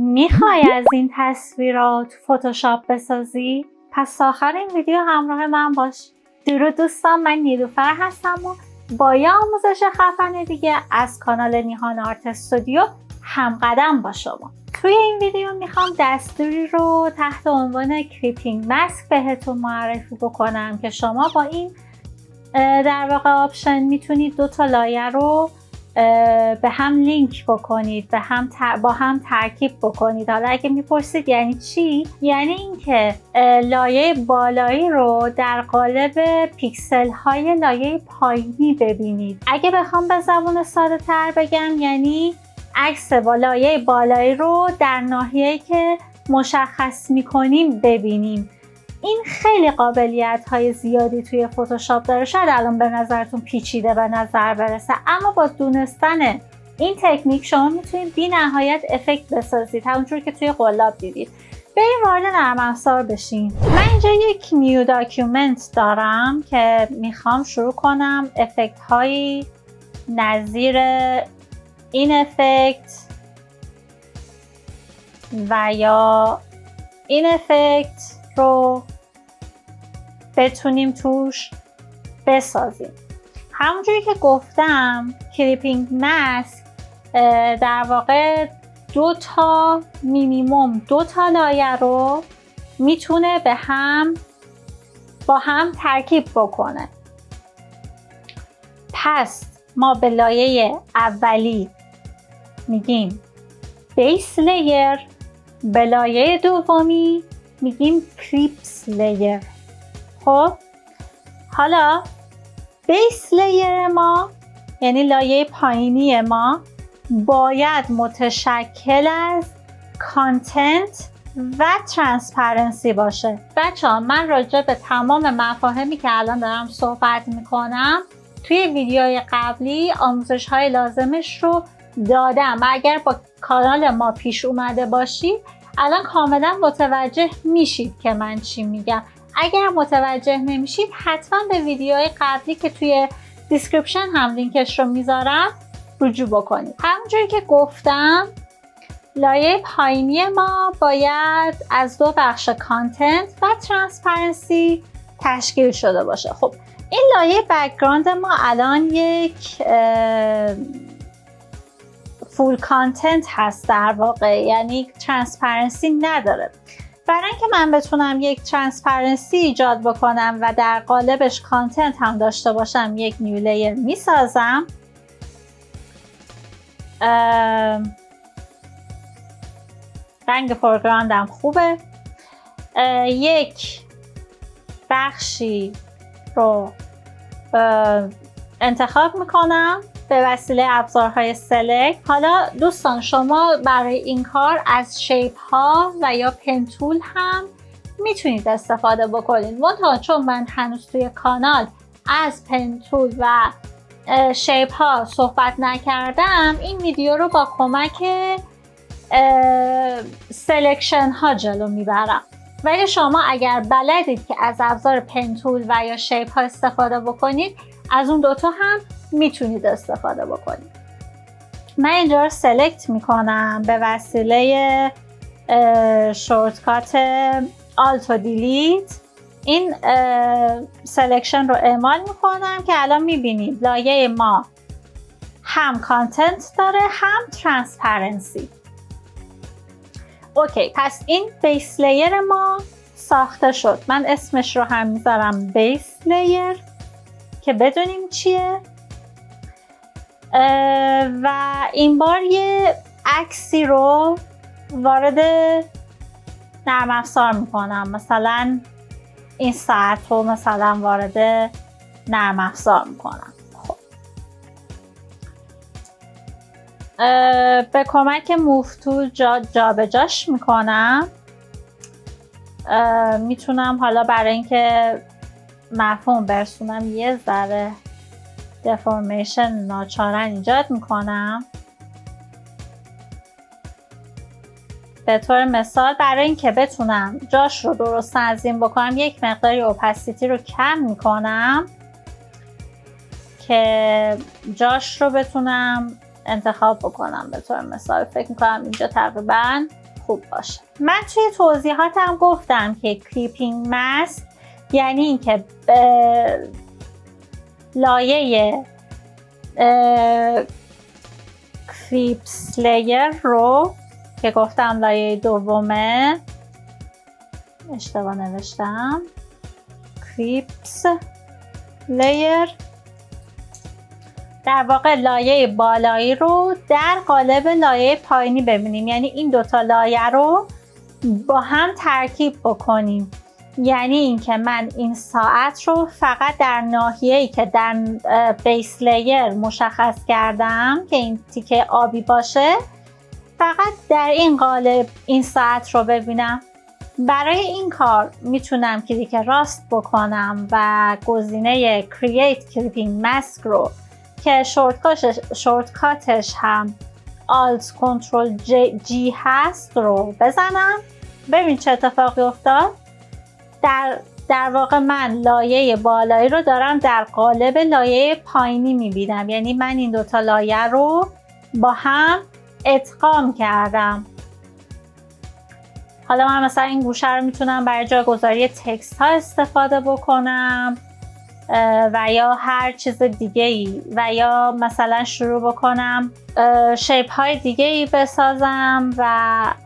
میخوای از این تصویرات فتوشاپ بسازی؟ پس تا آخر این ویدیو همراه من باش. درود دوستان، من نیلوفر هستم و با یه آموزش خفن دیگه از کانال نیهان آرت استودیو همقدم با شما. توی این ویدیو میخوام دستوری رو تحت عنوان کریپینگ ماسک بهتون معرفی بکنم که شما با این در واقع آپشن میتونید دو تا لایه رو به هم لینک بکنید، با هم ترکیب بکنید. حالا اگه میپرسید یعنی چی؟ یعنی اینکه لایه بالایی رو در قالب پیکسل های لایه پایینی ببینید. اگه بخوام به زبان ساده تر بگم یعنی عکس با لایه بالایی رو در ناحیه‌ای که مشخص میکنیم ببینیم. این خیلی قابلیت های زیادی توی فتوشاپ داره. شاید الان به نظرتون پیچیده به نظر برسه، اما با دونستن این تکنیک شما میتونید بی نهایت افکت بسازید، همونجور که توی قلاب دیدید. بریم وارد نرم افزار بشیم. من اینجا یک نیو داکیومنت دارم که میخوام شروع کنم افکت هایی نظیر این افکت و یا این افکت رو بتونیم توش بسازیم. همونجوری که گفتم کریپینگ ماسک در واقع مینیموم دو تا لایه رو میتونه با هم ترکیب بکنه. پس ما به لایه اولی میگیم بیس لیر، به لایه دومی میگیم کریپس لیر. خب حالا بیس لیر ما یعنی لایه پایینی ما باید متشکل از کانتنت و ترانسپرنسی باشه. بچه‌ها من راجع به تمام مفاهیمی که الان دارم صحبت میکنم توی ویدیوهای قبلی آموزش های لازمش رو دادم و اگر با کانال ما پیش اومده باشید الان کاملا متوجه میشید که من چی میگم. اگر متوجه نمیشید حتما به ویدیوهای قبلی که توی دیسکریپشن هم لینکش رو میذارم رجوع بکنید. همونجوری که گفتم لایه پایینی ما باید از دو بخش کانتنت و ترانسپرنسی تشکیل شده باشه. خب این لایه بک‌گراند ما الان یک فول کانتنت هست در واقع، یعنی ترانسپرنسی نداره. برای اینکه من بتونم یک ترانسپرنسی ایجاد بکنم و در قالبش کانتنت هم داشته باشم یک نیو لیر میسازم. رنگ فورگراندم خوبه. یک بخشی رو انتخاب میکنم به وسیله ابزارهای سلکت. حالا دوستان شما برای این کار از شیپ ها و یا پنتول هم میتونید استفاده بکنید. منتها چون من هنوز توی کانال از پنتول و شیپ ها صحبت نکردم این ویدیو رو با کمک سلکشن ها جلو میبرم. ولی شما اگر بلدید که از ابزار پنتول و یا شیپ ها استفاده بکنید از اون دوتا هم میتونید استفاده بکنید. من اینجا رو سلکت میکنم به وسیله شورتکات آلت و دیلیت. این سلکشن رو اعمال میکنم که الان میبینید لایه ما هم کانتنت داره هم ترانسپرنسی. اوکی، پس این بیس لیر ما ساخته شد. من اسمش رو هم میذارم بیس لیر که بدونیم چیه. و این بار یه عکسی رو وارد نرم افزار میکنم. مثلا این ساعت رو مثلا وارد نرم افزار میکنم. خب به کمک موو تول جابجاش میکنم. میتونم حالا برای اینکه مفهوم برسونم یه ذره دفورمیشن ناچارن ایجاد میکنم. به طور مثال برای اینکه بتونم جاش رو درست تنظیم بکنم یک مقداری اوپاسیتی رو کم میکنم که جاش رو بتونم انتخاب بکنم. به طور مثال فکر میکنم اینجا تقریبا خوب باشه. من توی توضیحاتم گفتم که کلیپینگ ماسک یعنی اینکه لایه کلیپس لیر رو که گفتم لایه دومه، اشتباه نوشتم، کلیپس لیر، در واقع لایه بالایی رو در قالب لایه پایینی ببینیم. یعنی این دوتا لایه رو با هم ترکیب بکنیم. یعنی اینکه من این ساعت رو فقط در ناحیه‌ای که در بیس لیر مشخص کردم که این تیکه آبی باشه، فقط در این قالب این ساعت رو ببینم. برای این کار میتونم کلیک راست بکنم و گزینه Create Clipping Mask رو که شورتکاتش هم Alt Ctrl G هست رو بزنم. ببین چه اتفاقی افتاد. در واقع من لایه بالایی رو دارم در قالب لایه پایینی میبینم. یعنی من این دوتا لایه رو با هم ادغام کردم. حالا من مثلا این گوشه رو میتونم برای جایگذاری تکست ها استفاده بکنم و یا هر چیز دیگه ای، و یا مثلا شروع بکنم شیپ های دیگه ای بسازم و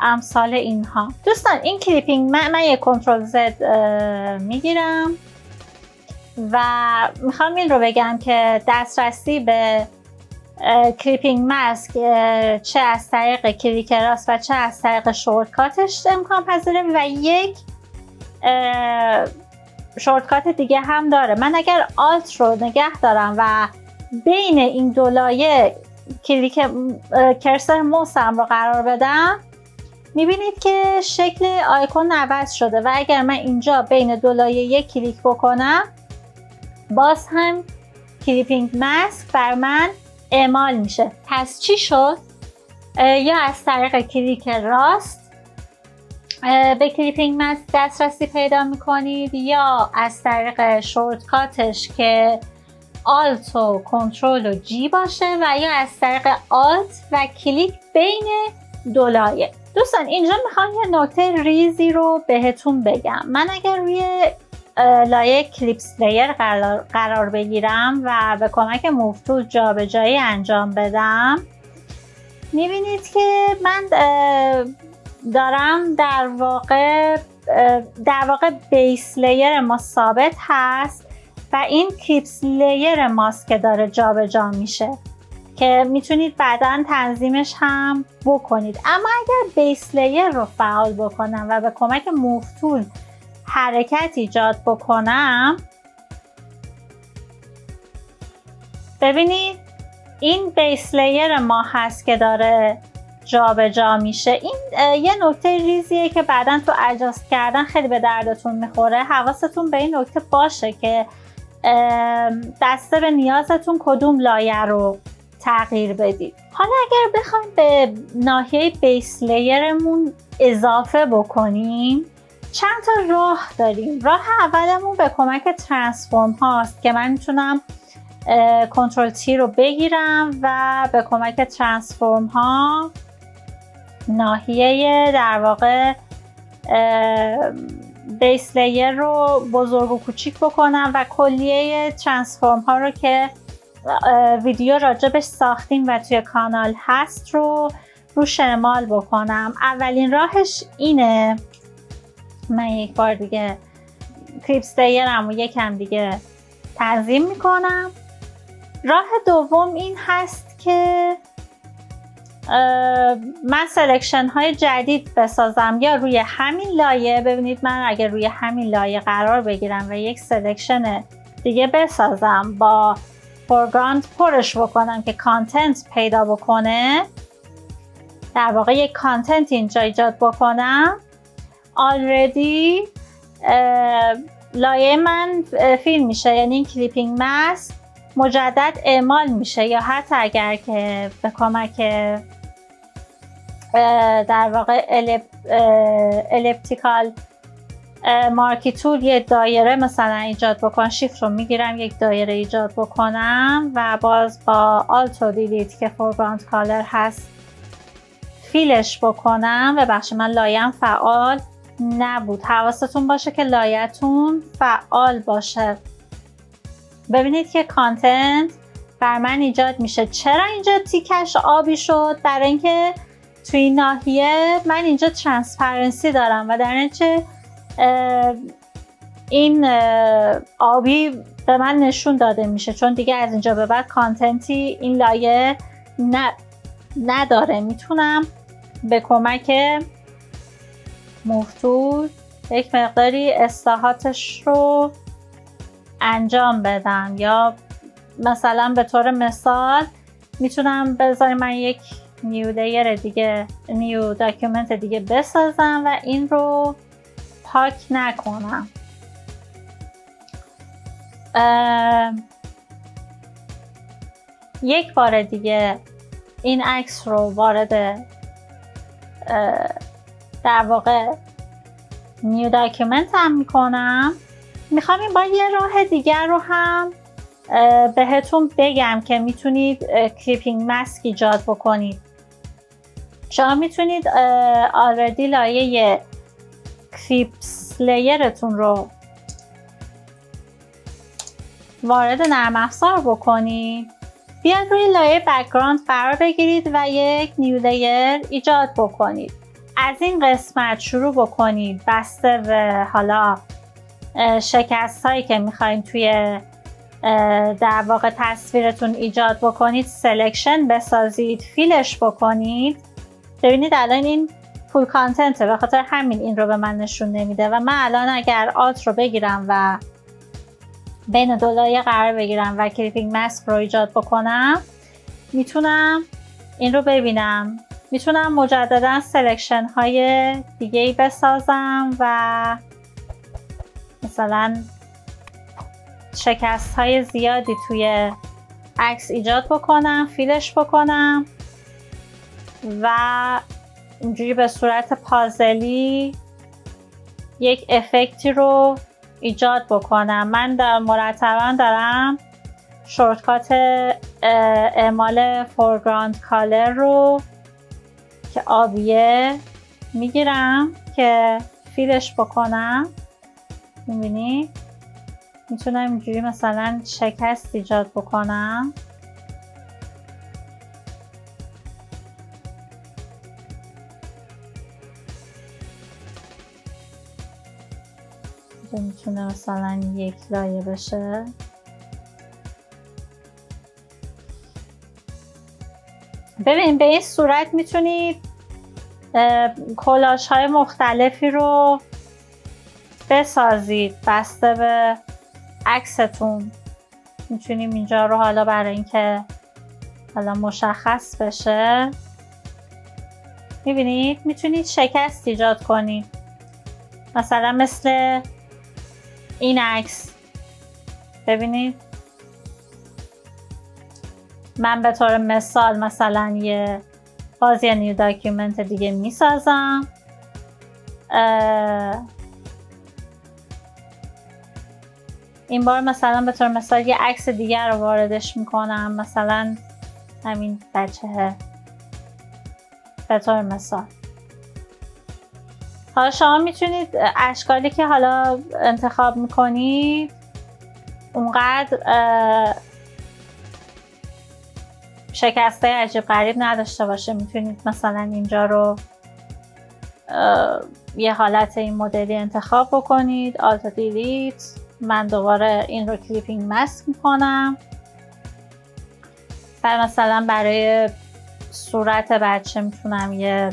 امثال اینها. دوستان این کلیپینگ من یک کنترل زد میگیرم و میخوام این رو بگم که دسترسی به کلیپینگ ماسک چه از طریق کلیک راست و چه از طریق شورتکاتش امکان پذیره و یک شورتکات دیگه هم داره. من اگر آلت رو نگه دارم و بین این دو لایه کلیک کرسر موسم رو قرار بدم، میبینید که شکل آیکون عوض شده و اگر من اینجا بین دو لایه یک کلیک بکنم، باز هم کلیپینگ ماسک بر من اعمال میشه. پس چی شد؟ یا از طریق کلیک راست به کلیپینگ ماسک دسترسی پیدا میکنید یا از طریق شورتکاتش که آلت و کنترل و جی باشه و یا از طریق آلت و کلیک بین دو لایه. دوستان اینجا میخوام یه نکته ریزی رو بهتون بگم. من اگر روی لایه کلیپس لیر قرار بگیرم و به کمک موو تول جابجایی انجام بدم، میبینید که من دارم در واقع بیس لیر ما ثابت هست و این کلیپس لیر ماست که داره جابجا میشه که میتونید بعداً تنظیمش هم بکنید. اما اگر بیس لیر رو فعال بکنم و به کمک موو تول حرکت ایجاد بکنم، ببینید این بیس لیر ما هست که داره جابجا میشه. این یه نکته ریزیه که بعداً تو اجاست کردن خیلی به دردتون میخوره. حواستون به این نکته باشه که بسته به نیازتون کدوم لایه رو تغییر بدید. حالا اگر بخوایم به ناحیه بیس لیرمون اضافه بکنیم، چند تا راه داریم. راه اولمون به کمک ترانسفورم هاست که من میتونم کنترل تی رو بگیرم و به کمک ترانسفورم ها ناحیه در واقع بیس لیر رو بزرگ و کوچیک بکنم و کلیه ترانسفورم ها رو که ویدیو راجبش ساختیم و توی کانال هست رو روش اعمال بکنم. اولین راهش اینه. من یک بار دیگه کلیپس لیرم رو یکم دیگه تنظیم میکنم. راه دوم این هست که من سلکشن های جدید بسازم یا روی همین لایه. ببینید من اگر روی همین لایه قرار بگیرم و یک سلکشن دیگه بسازم با فورگراند پرش بکنم که کانتنت پیدا بکنه، در واقع یک کانتنت اینجا ایجاد بکنم، آلردی لایه من فیلم میشه. یعنی این کلیپینگ ماسک مجدد اعمال میشه یا حتی اگر که به کمک در واقع الیپتیکال مارکی تول یه دایره مثلا ایجاد بکنم، شیفت رو میگیرم یک دایره ایجاد بکنم و باز با آلت و دیلیت که فورگراند کالر هست فیلش بکنم، ببخشید من لایه‌ام فعال نبود، حواستون باشه که لایه‌تون فعال باشه. ببینید که کانتنت بر من ایجاد میشه. چرا اینجا تیکش آبی شد؟ برای اینکه توی ناحیه من اینجا ترانسپرنسی دارم و در نتیجه این آبی به من نشون داده میشه، چون دیگه از اینجا به بعد کانتنتی این لایه نداره. میتونم به کمک موفتول یک مقداری اصلاحاتش رو انجام بدم، یا مثلا به طور مثال میتونم بذارم من یک نیو لیر دیگه، نیو داکیومنت دیگه بسازم و این رو پاک نکنم. یک بار دیگه این عکس رو وارد در واقع نیو داکیومنت هم میکنم. میخوام این بار یه راه دیگر رو هم بهتون بگم که میتونید کلیپینگ ماسک ایجاد بکنید. شما میتونید آلردی لایه کلیپس لیرتون رو وارد نرم افزار بکنید، بیاد روی لایه بک‌گراند قرار بگیرید و یک نیو لیر ایجاد بکنید. از این قسمت شروع بکنید، بسته به حالا شکست هایی که میخواین توی در واقع تصویرتون ایجاد بکنید سلکشن بسازید، فیلش بکنید. ببینید الان این فول کانتنته، به خاطر همین این رو به من نشون نمیده و من الان اگر آلت رو بگیرم و بین دو لایه قرار بگیرم و کلیپینگ ماسک رو ایجاد بکنم، میتونم این رو ببینم. میتونم مجددا سلکشن های دیگه ای بسازم و مثلا شکست های زیادی توی عکس ایجاد بکنم، فیلش بکنم و اینجوری به صورت پازلی یک افکتی رو ایجاد بکنم. من مرتبا دارم شورتکات اعمال فورگراند کالر رو که آبیه میگیرم که فیلش بکنم. میبینی میتونم اینجوری مثلا شکست ایجاد بکنم. میتونه مثلا یک لایه بشه. ببین به این صورت میتونید کلاژ های مختلفی رو بسازید بسته به عکستون. میتونیم اینجا رو حالا برای اینکه حالا مشخص بشه، میبینید میتونید شکست ایجاد کنید، مثلا مثل این عکس. ببینید من به طور مثال مثلا یه بازی نیو داکیومنت دیگه میسازم. این بار مثلا به طور مثال یه عکس دیگر رو واردش میکنم، مثلا همین بچه به طور مثال. حالا شما میتونید اشکالی که حالا انتخاب میکنید اونقدر شکسته عجیب غریب نداشته باشه. میتونید مثلا اینجا رو یه حالت این مدلی انتخاب بکنید، آلت دیلیت. من دوباره این رو کلیپینگ ماسک میکنم و مثلا برای صورت بچه میتونم یه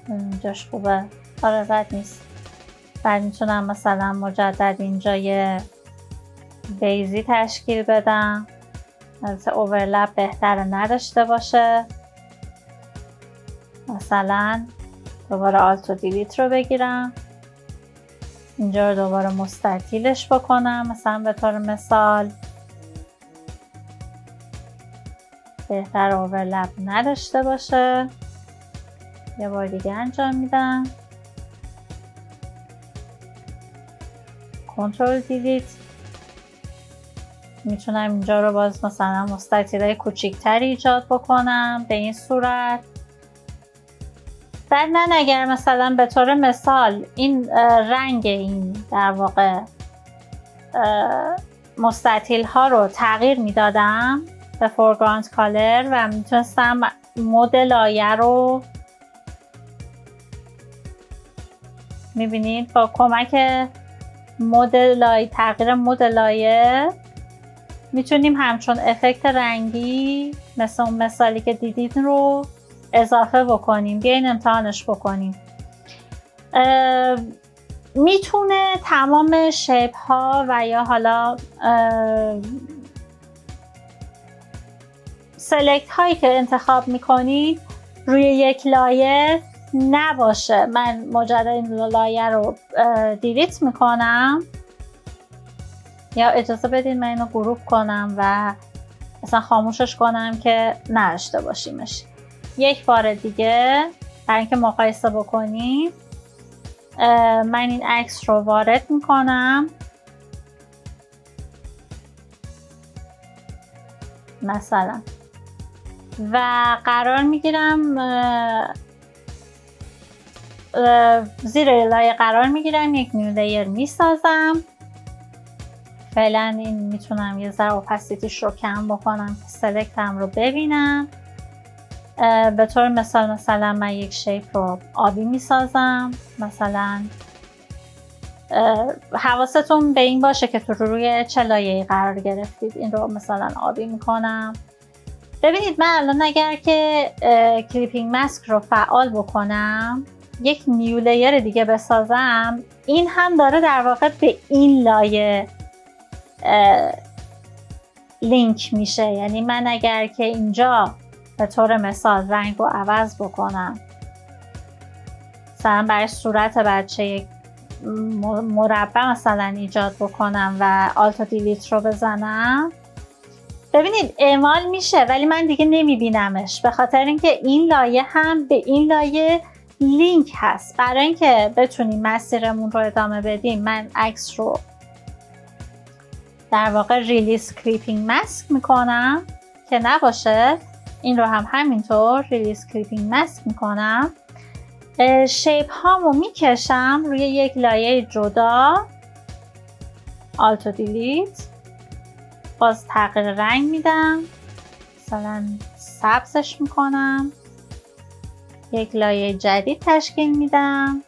اینجاش خوبه، آره رد نیست. بعد میتونم مثلا مجدد اینجا یه بیزی تشکیل بدم، البته اوورلپ بهتره نداشته باشه. مثلا دوباره آلت و دیلیت رو بگیرم، اینجا رو دوباره مستطیلش بکنم، مثلا به طور مثال بهتر اوورلپ نداشته باشه. یه بار دیگه انجام میدم. کنترل دیلیت میتونم اینجا رو باز مثلا مستطیلای کوچیکتری ایجاد بکنم به این صورت. بعد من اگر مثلا به طور مثال این رنگ این در واقع مستطیل ها رو تغییر میدادم به فورگراند کالر و میتونستم مد لایه رو میبینید با کمک تغییر مد لایه میتونیم همچون افکت رنگی مثل اون مثالی که دیدید رو اضافه بکنیم. بیاین امتحانش بکنیم. میتونه تمام شیپ ها و یا حالا سلکت هایی که انتخاب میکنید روی یک لایه نباشه. من مجرد این لایه رو دیلیت میکنم یا اجازه بدین من اینو گروپ کنم و مثلا خاموشش کنم که نداشته باشیمش. یک بار دیگه برای اینکه مقایسه بکنیم من این عکس رو وارد میکنم مثلا و قرار میگیرم زیر لایه قرار میگیرم، یک نیو لیر میسازم. فعلا این میتونم یه ذره اپاسیتیش رو کم بکنم که سلکتم رو ببینم. به طور مثلا من یک شیپ رو آبی میسازم. مثلا حواستون به این باشه که تو روی چه لایه‌ای قرار گرفتید. این رو مثلا آبی میکنم. ببینید من الان اگر که کلیپینگ ماسک رو فعال بکنم یک نیو لیر دیگه بسازم، این هم داره در واقع به این لایه لینک میشه. یعنی من اگر که اینجا به طور مثال رنگ رو عوض بکنم، مثلا برای صورت بچه یک مربع مثلا ایجاد بکنم و آلت و دیلیت رو بزنم، ببینید اعمال میشه ولی من دیگه نمیبینمش به خاطر اینکه این لایه هم به این لایه لینک هست. برای اینکه بتونیم مسیرمون رو ادامه بدیم من عکس رو در واقع ریلیز کلیپینگ ماسک میکنم که نباشه. این رو هم همینطور ریلیز کلیپینگ ماسک میکنم. شیپ هامو میکشم روی یک لایه جدا، آلت و دیلیت، باز تغییر رنگ میدم، مثلا سبزش میکنم، یک لایه جدید تشکیل میدم،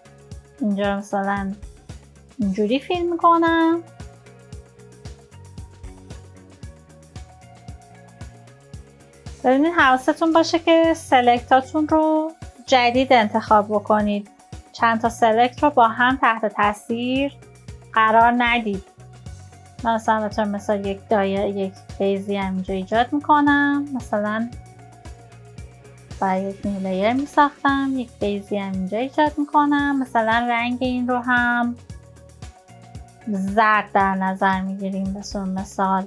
اینجا مثلا اینجوری فیل میکنم. ببینید حواستون باشه که سلکتاتون رو جدید انتخاب بکنید. چند تا سلکت رو با هم تحت تاثیر قرار ندید. من مثلا به طور مثال یک دایره یک بیزی هم اینجا ایجاد میکنم، مثلا با یک نیو لیر میساختم، یک بیزی هم اینجا ایجاد میکنم، مثلا رنگ این رو هم زرد در نظر میگیریم به طور مثال،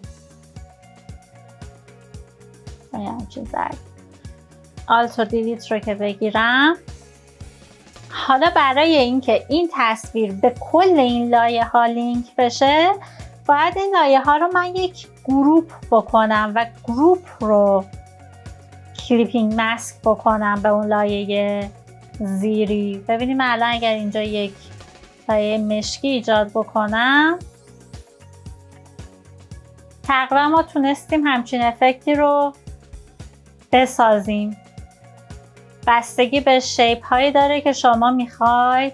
یعنی چه زرد. آلت و دیلیت رو که بگیرم، حالا برای اینکه این تصویر به کل این لایه ها لینک بشه باید این لایه ها رو من یک گروپ بکنم و گروپ رو کلیپینگ ماسک بکنم به اون لایه زیری. ببینیم الان اگر اینجا یک لایه مشکی ایجاد بکنم تقریبا ما تونستیم همچین افکتی رو بسازیم. بستگی به شیپ هایی داره که شما میخواید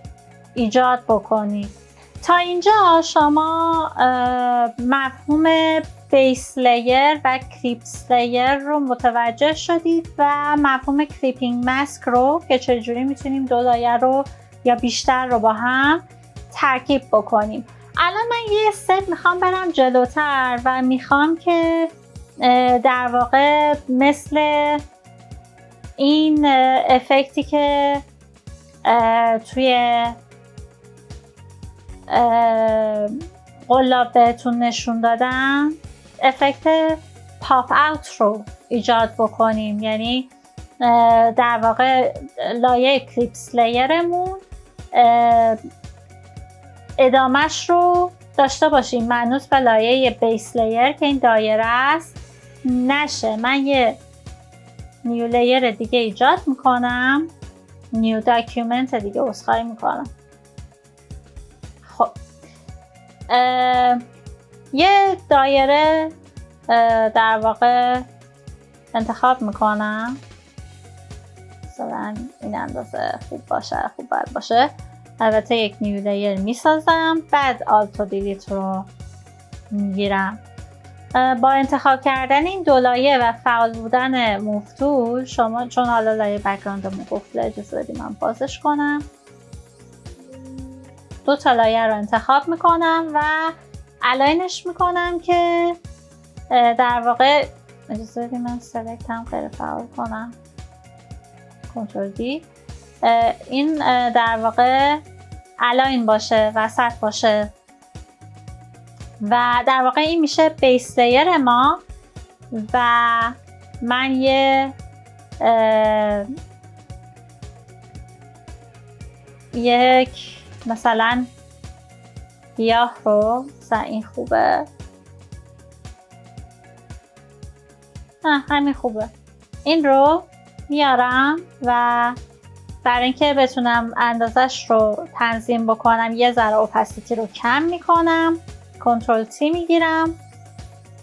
ایجاد بکنید. تا اینجا شما مفهوم بیس لیر و کلیپس لیر رو متوجه شدید و مفهوم کلیپینگ ماسک رو که چجوری میتونیم دو لایه رو یا بیشتر رو با هم ترکیب بکنیم. الان من یه استپ میخوام برم جلوتر و میخوام که در واقع مثل این افکتی که توی قلاب بهتون نشون دادم، افکت پاپ اوت رو ایجاد بکنیم. یعنی در واقع لایه کلیپس لیرمون ادامش رو داشته باشیم منوط به لایه بیس لیر که این دایره است نشه. من یه نیو لیر دیگه ایجاد میکنم، نیو داکیومنت دیگه عذرخواهی میکنم. خب یه دایره در واقع انتخاب میکنم، مثلا این اندازه خوب باشه، خوب باید باشه. البته یک نیو لیر میسازم، بعد آلت و دیلیت رو میگیرم. با انتخاب کردن این دو لایه و فعال بودن موو تول، شما چون حالا لایه بک‌گراندمون قفله اجازه بدید من بازش کنم. دو تا لایه رو انتخاب میکنم و الاینش میکنم که در واقع اجازه بدید من سلکت هم غیر فعال کنم، کنترل دی، این در واقع الاین باشه، وسط باشه و در واقع این میشه بیس لیر ما. و من یک مثلا گیاه رو، مثلا این خوبه، همین خوبه، این رو میارم و برای اینکه بتونم اندازش رو تنظیم بکنم یه ذره اوپاسیتی رو کم میکنم، کنترل تی میگیرم،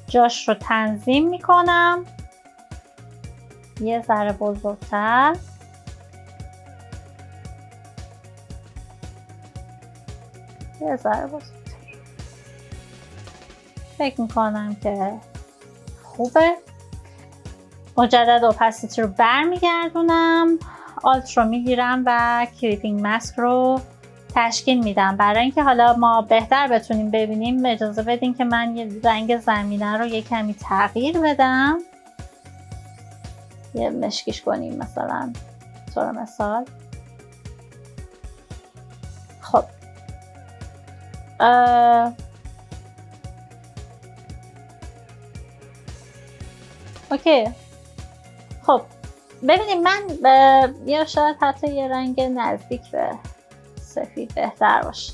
جاش رو تنظیم میکنم یه ذره بزرگتر، یه ذره بزرگتر، فکر میکنم که خوبه. مجدد اوپاسیتی رو برمیگردونم، آلت رو میگیرم و کریپینگ ماسک رو تشکیل میدم. برای اینکه حالا ما بهتر بتونیم ببینیم اجازه بدین که من یه رنگ زمینه رو یه کمی تغییر بدم، یه مشکیش کنیم مثلا طور مثال. خب اوکی. خب ببینیم من یا شاید حتی یه رنگ نزدیک به سفید بهتر باشه.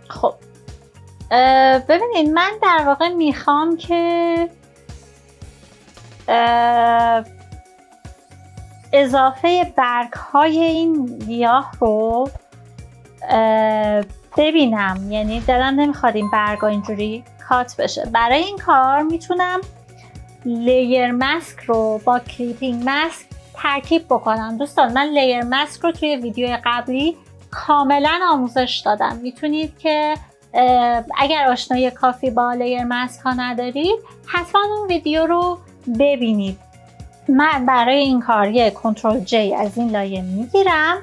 خب ببینید من در واقع میخوام که اضافه برگ های این گیاه رو ببینم، یعنی دلم نمیخواد این برگ ها اینجوری کات بشه. برای این کار میتونم لیر ماسک رو با کریپینگ ماسک ترکیب بکنم. دوستان من لیر ماسک رو توی ویدیو قبلی کاملا آموزش دادم، میتونید که اگر آشنایی کافی با لیر ماسک ها ندارید حتما اون ویدیو رو ببینید. من برای این کار یک کنترل جی از این لایه میگیرم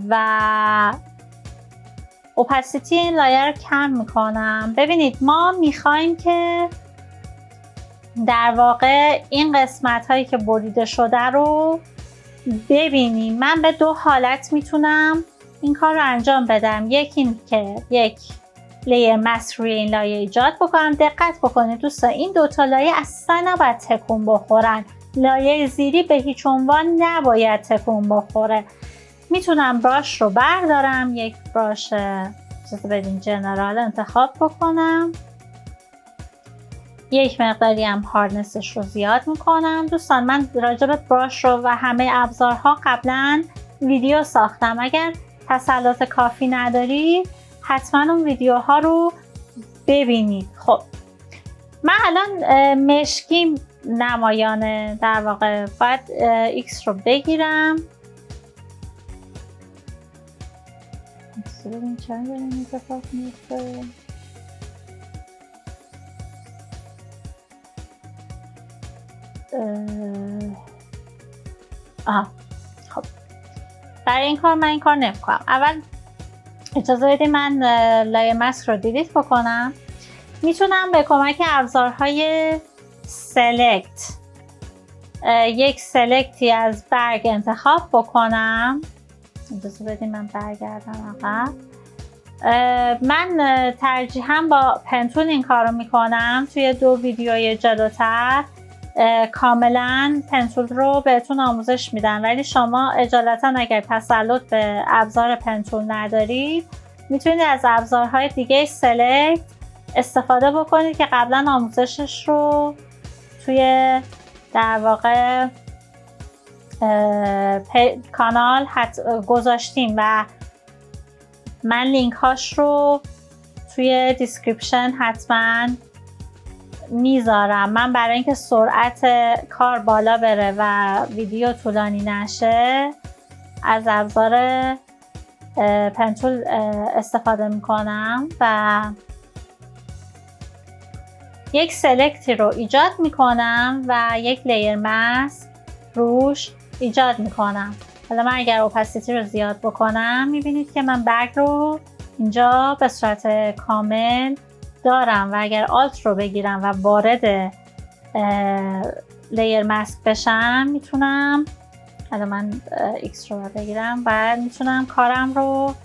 و اوپاسیتی این لایه رو کم میکنم. ببینید ما میخوایم که در واقع این قسمت هایی که بریده شده رو ببینیم. من به دو حالت میتونم این کار رو انجام بدم، یکی این که یک لیر ماسک روی این لایه ایجاد بکنم. دقت بکنید دوستان این دوتا لایه اصلا نباید تکون بخورن، لایه زیری به هیچ عنوان نباید تکون بخوره. میتونم براش رو بردارم، یک براش اجازه بدین جنرال انتخاب بکنم، یک مقداری هم هاردنسش رو زیاد میکنم. دوستان من راجع به براش رو و همه ابزارها قبلا ویدیو ساختم، اگر تسلط کافی ندارید حتما اون ویدیوها رو ببینید. خب من الان مشکی نمایانه در واقع باید X رو بگیرم. ببین چرا داریم اتفاق میفته. خب برای این کار من این کار نمیکنم. اول اجازه بدید من لایه ماسک رو دیلیت بکنم. میتونم به کمک ابزارهای سلکت یک سلکتی از برگ انتخاب بکنم. اجازه بدید من برگردم عقب. من ترجیحاً با پنتول این کار رو میکنم. توی دو ویدیوی جلوتر کاملا پنتول رو بهتون آموزش میدن، ولی شما اجالتا اگر تسلط به ابزار پنتول ندارید میتونید از ابزارهای دیگه سلکت استفاده بکنید که قبلا آموزشش رو توی در واقع کانال گذاشتیم و من لینک هاش رو توی دیسکریپشن حتما میذارم. من برای اینکه سرعت کار بالا بره و ویدیو طولانی نشه از ابزار پنتول استفاده میکنم و یک سلکتی رو ایجاد میکنم و یک لیر ماسک روش ایجاد میکنم. حالا من اگر اوپاسیتی رو زیاد بکنم میبینید که من برگ رو اینجا به صورت کامل دارم و اگر آلت رو بگیرم و وارد لیر ماسک بشم میتونم، حالا من ایکس رو بگیرم و میتونم کارم رو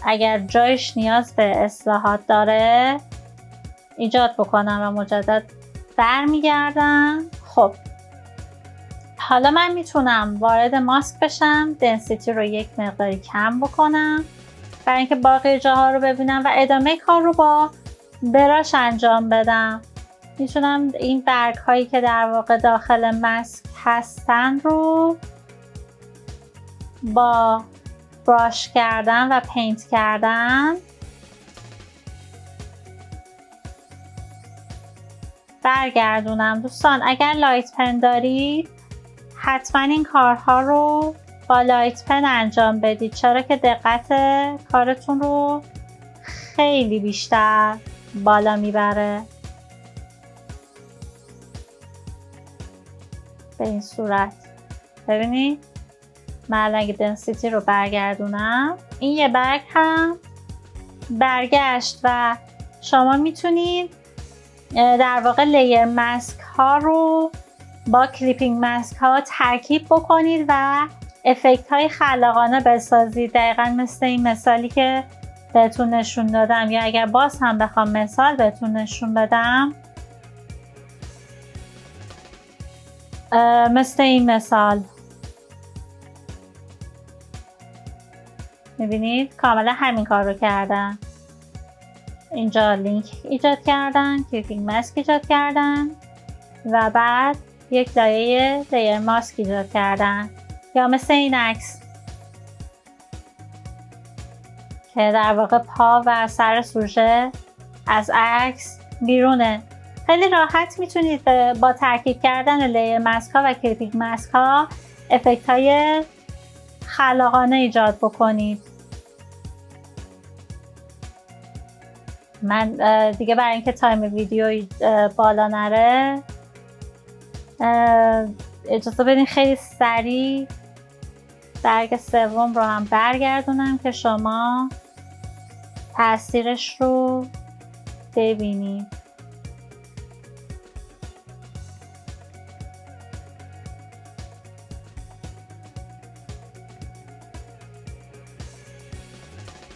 اگر جایش نیاز به اصلاحات داره ایجاد بکنم و مجدد برمیگردم. خب حالا من میتونم وارد ماسک بشم، دنسیتی رو یک مقداری کم بکنم برای اینکه باقی جاها رو ببینم و ادامه کار رو با براش انجام بدم. میتونم این برگ هایی که در واقع داخل ماسک هستن رو با براش کردن و پینت کردن برگردونم. دوستان اگر لایت پن دارید حتما این کارها رو با لایت پن انجام بدید، چرا که دقت کارتون رو خیلی بیشتر بالا میبره. به این صورت ببینید من اگه دنسیتی رو برگردونم این یه برگ هم برگشت و شما میتونید در واقع لیر ماسک ها رو با کلیپینگ ماسک ها ترکیب بکنید و افکت های خلاقانه بسازید، دقیقا مثل این مثالی که بهتون نشون دادم. یا اگر باز هم بخوام مثال بهتون نشون بدم مثل این مثال میبینید کاملا همین کار رو کردن. اینجا لینک ایجاد کردن، کلیپینگ ماسک ایجاد کردن و بعد یک لایه لیر ماسک ایجاد کردن. یا مثل این عکس که در واقع پا و سر سوژه از عکس بیرونه. خیلی راحت میتونید با ترکیب کردن لیر ماسک ها و کلیپینگ ماسک ها افکت های خلاقانه ایجاد بکنید. من دیگه برای اینکه تایم ویدیو بالا نره اجازه بدین خیلی سریع برگ سوم رو هم برگردونم که شما تاثیرش رو ببینید.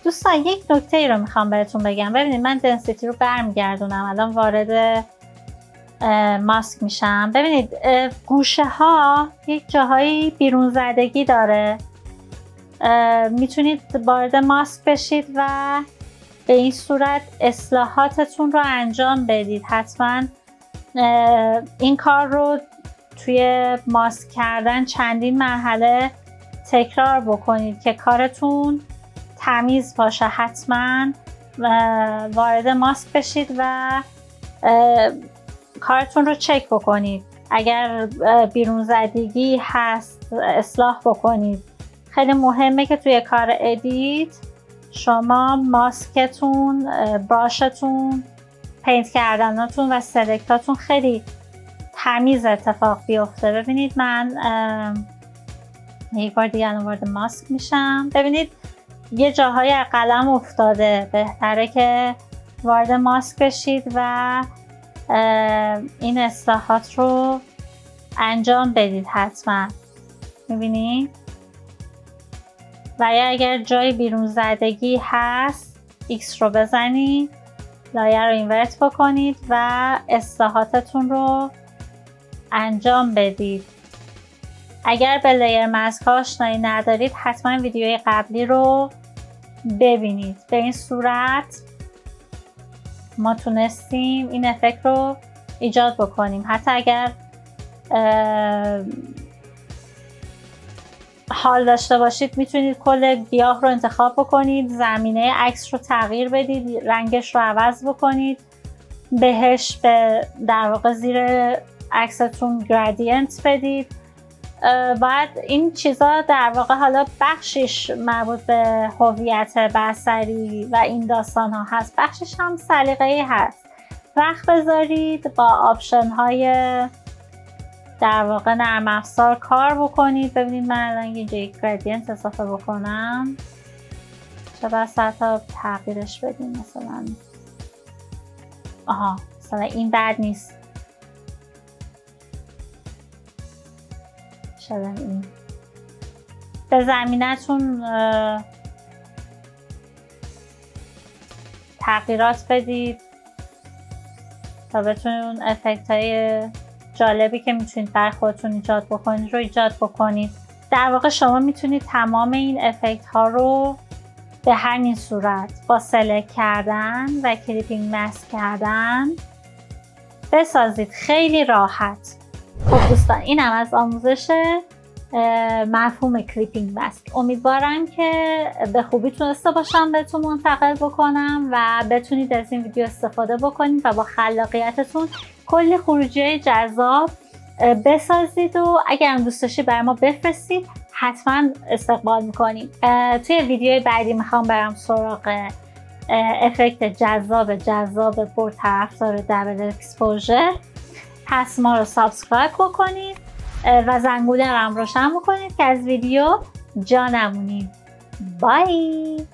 دوستان یک نکته ای رو میخوام بهتون بگم. ببینید من دنسیتی رو برمیگردونم، الان وارد ماسک میشم. ببینید گوشه ها یک جاهایی بیرون زدگی داره، میتونید وارد ماسک بشید و به این صورت اصلاحاتتون رو انجام بدید. حتما این کار رو توی ماسک کردن چندین مرحله تکرار بکنید که کارتون تمیز باشه. حتما وارد ماسک بشید و کارتون رو چک بکنید. اگر بیرون زدگی هست اصلاح بکنید. خیلی مهمه که توی کار ادیت شما ماسکتون، براشتون، پینت کردناتون و سلکتاتون خیلی تمیز اتفاق بیفته. ببینید من یک بار دیگه الان وارد ماسک میشم. ببینید یه جاهای قلم افتاده، بهتره که وارد ماسک بشید و این اصلاحات رو انجام بدید حتما. میبینید؟ و یا اگر جای بیرون زدگی هست X رو بزنید، لایه رو اینورت بکنید و اصلاحاتتون رو انجام بدید. اگر به لیر ماسک آشنایی ندارید حتما ویدیوی قبلی رو ببینید. به این صورت ما تونستیم این افکت رو ایجاد بکنیم. حتی اگر حال داشته باشید میتونید کل گیاه رو انتخاب بکنید، زمینه عکس رو تغییر بدید، رنگش رو عوض بکنید، بهش به در واقع زیر عکستون گرادینت بدید. بعد این چیزا در واقع حالا بخشش مربوط به هویت بصری و این داستان ها هست، بخشش هم سلیقه‌ای هست. وقت بذارید با آپشن های در واقع نرم افزار کار بکنید. ببینید من الان اینجا یک گرادینت اضافه بکنم، چه بس حتی تغییرش بدیم، مثلا مثلا این بد نیست، شاید این به زمینتون تغییرات بدید تا بتونید اون افکت های جالبی که میتونید بر خودتون ایجاد بکنید رو ایجاد بکنید. در واقع شما میتونید تمام این افکت ها رو به همین صورت با سلکت کردن و کلیپینگ ماسک کردن بسازید، خیلی راحت. خب دوستان، این هم از آموزش مفهوم کلیپینگ ماسک. امیدوارم که به خوبی تونسته باشم بهتون منتقل بکنم و بتونید از این ویدیو استفاده بکنید و با خلاقیتتون کلی خروجی جذاب بسازید و اگر هم دوست داشتید برای ما بفرستید، حتما استقبال میکنیم. توی ویدیوی بعدی میخوام برم سراغ افکت جذاب پرطرفدار دبل اکسپوژر. پس ما رو سابسکرایب بکنید و زنگوله رو هم روشن بکنید که از ویدیو جا نمونید. بای.